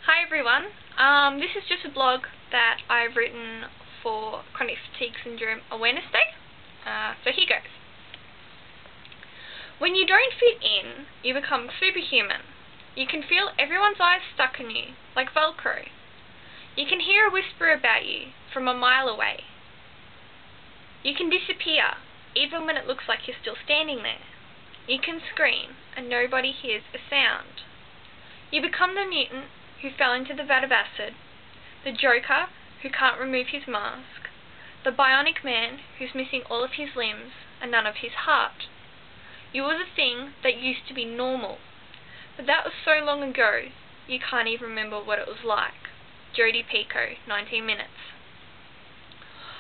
Hi everyone, this is just a blog that I've written for Chronic Fatigue Syndrome Awareness Day, so here goes. When you don't fit in, you become superhuman. You can feel everyone's eyes stuck on you, like Velcro. You can hear a whisper about you from a mile away. You can disappear, even when it looks like you're still standing there. You can scream, and nobody hears a sound. You become the mutant who fell into the vat of acid, the Joker who can't remove his mask, the Bionic Man who's missing all of his limbs and none of his heart. You were the thing that used to be normal, but that was so long ago you can't even remember what it was like. Jodi Picoult, 19 minutes.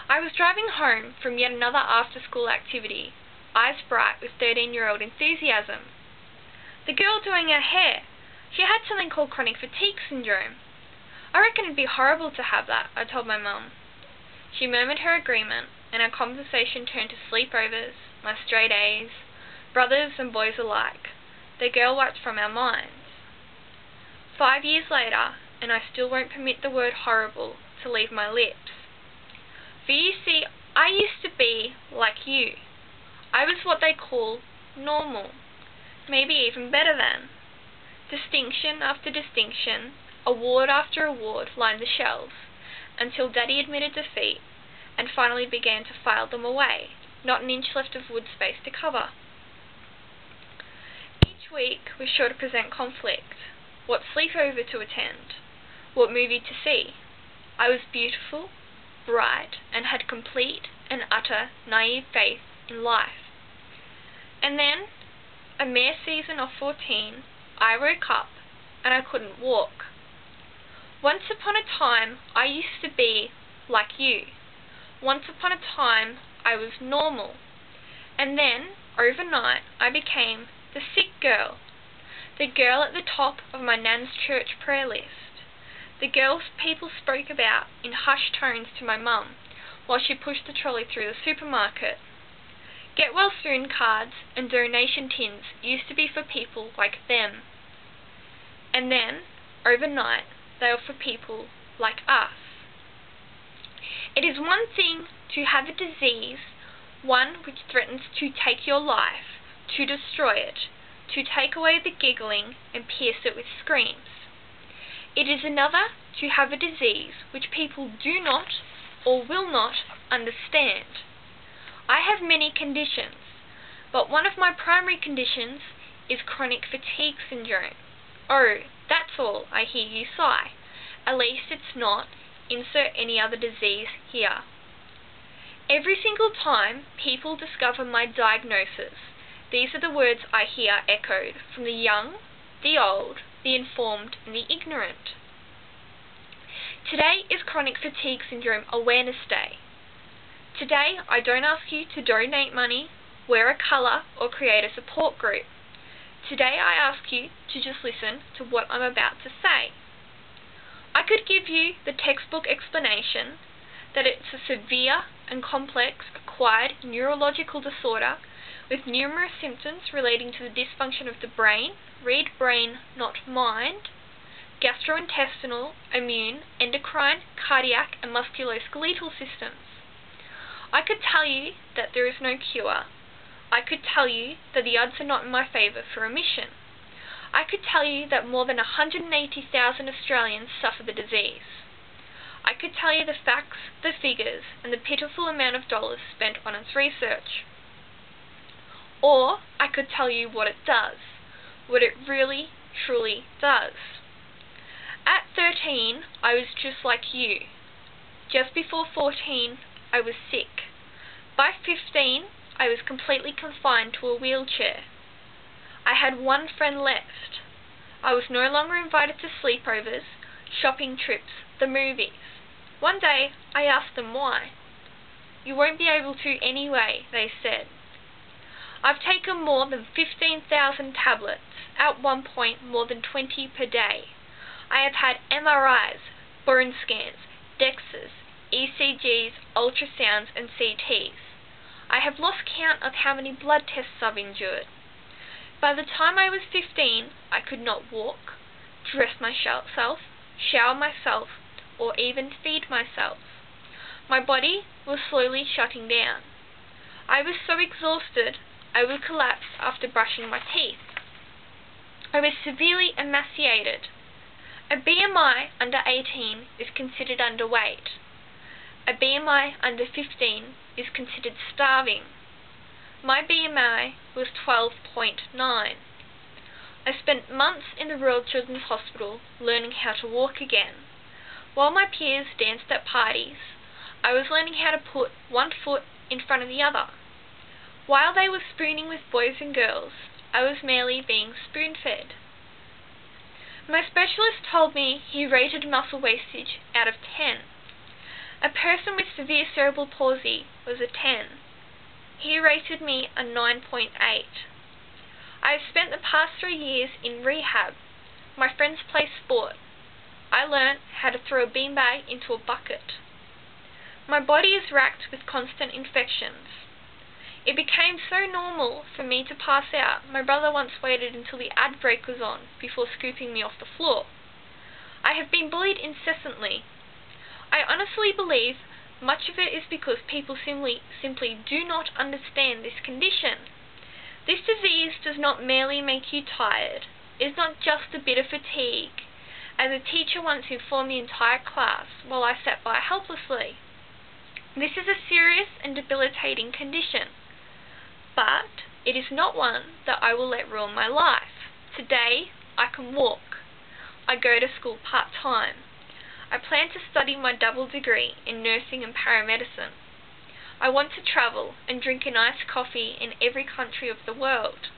I was driving home from yet another after-school activity, eyes bright with 13-year-old enthusiasm. The girl doing her hair, she had something called chronic fatigue syndrome. I reckon it'd be horrible to have that, I told my mum. She murmured her agreement, and our conversation turned to sleepovers, my straight A's, brothers and boys alike. The girl wiped from our minds. 5 years later, and I still won't permit the word horrible to leave my lips. For you see, I used to be like you. I was what they call normal, maybe even better than. Distinction after distinction, award after award lined the shelves, until Daddy admitted defeat and finally began to file them away, not an inch left of wood space to cover. Each week was sure to present conflict. What sleepover to attend? What movie to see? I was beautiful, bright, and had complete and utter naive faith in life. And then, a mere season of 14, I woke up and I couldn't walk. Once upon a time, I used to be like you. Once upon a time, I was normal. And then, overnight, I became the sick girl. The girl at the top of my nan's church prayer list. The girl people spoke about in hushed tones to my mum while she pushed the trolley through the supermarket. Get well soon cards and donation tins used to be for people like them. And then, overnight, they were for people like us. It is one thing to have a disease, one which threatens to take your life, to destroy it, to take away the giggling and pierce it with screams. It is another to have a disease which people do not or will not understand. I have many conditions, but one of my primary conditions is chronic fatigue syndrome. Oh, that's all, I hear you sigh. At least it's not. Insert any other disease here. Every single time people discover my diagnosis, these are the words I hear echoed from the young, the old, the informed, and the ignorant. Today is Chronic Fatigue Syndrome Awareness Day. Today, I don't ask you to donate money, wear a colour, or create a support group. Today, I ask you to just listen to what I'm about to say. I could give you the textbook explanation that it's a severe and complex acquired neurological disorder with numerous symptoms relating to the dysfunction of the brain, read brain, not mind, gastrointestinal, immune, endocrine, cardiac, and musculoskeletal systems. I could tell you that there is no cure. I could tell you that the odds are not in my favour for remission. I could tell you that more than 180,000 Australians suffer the disease. I could tell you the facts, the figures, and the pitiful amount of dollars spent on its research. Or I could tell you what it does, what it really, truly does. At 13, I was just like you. Just before 14, I was sick. By 15, I was completely confined to a wheelchair. I had one friend left. I was no longer invited to sleepovers, shopping trips, the movies. One day, I asked them why. You won't be able to anyway, they said. I've taken more than 15,000 tablets, at one point more than 20 per day. I have had MRIs, bone scans, DEXAs, ECGs, ultrasounds, and CTs. I have lost count of how many blood tests I've endured. By the time I was 15, I could not walk, dress myself, shower myself, or even feed myself. My body was slowly shutting down. I was so exhausted I would collapse after brushing my teeth. I was severely emaciated. A BMI under 18 is considered underweight. A BMI under 15 is considered starving. My BMI was 12.9. I spent months in the Royal Children's Hospital learning how to walk again. While my peers danced at parties, I was learning how to put one foot in front of the other. While they were spooning with boys and girls, I was merely being spoon-fed. My specialist told me he rated muscle wastage out of 10. A person with severe cerebral palsy was a 10. He rated me a 9.8. I have spent the past 3 years in rehab. My friends play sport. I learnt how to throw a beanbag into a bucket. My body is racked with constant infections. It became so normal for me to pass out, my brother once waited until the ad break was on before scooping me off the floor. I have been bullied incessantly. I honestly believe much of it is because people simply do not understand this condition. This disease does not merely make you tired. It is not just a bit of fatigue, as a teacher once informed the entire class while I sat by helplessly. This is a serious and debilitating condition, but it is not one that I will let ruin my life. Today, I can walk. I go to school part-time. I plan to study my double degree in nursing and paramedicine. I want to travel and drink a nice coffee in every country of the world.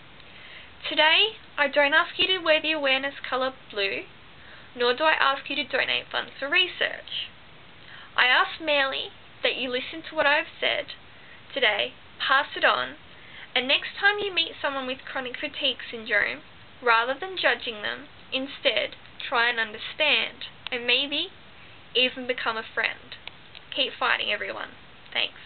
Today, I don't ask you to wear the awareness colour blue, nor do I ask you to donate funds for research. I ask merely that you listen to what I have said today, pass it on, and next time you meet someone with chronic fatigue syndrome, rather than judging them, instead try and understand, and maybe even become a friend. Keep fighting, everyone. Thanks.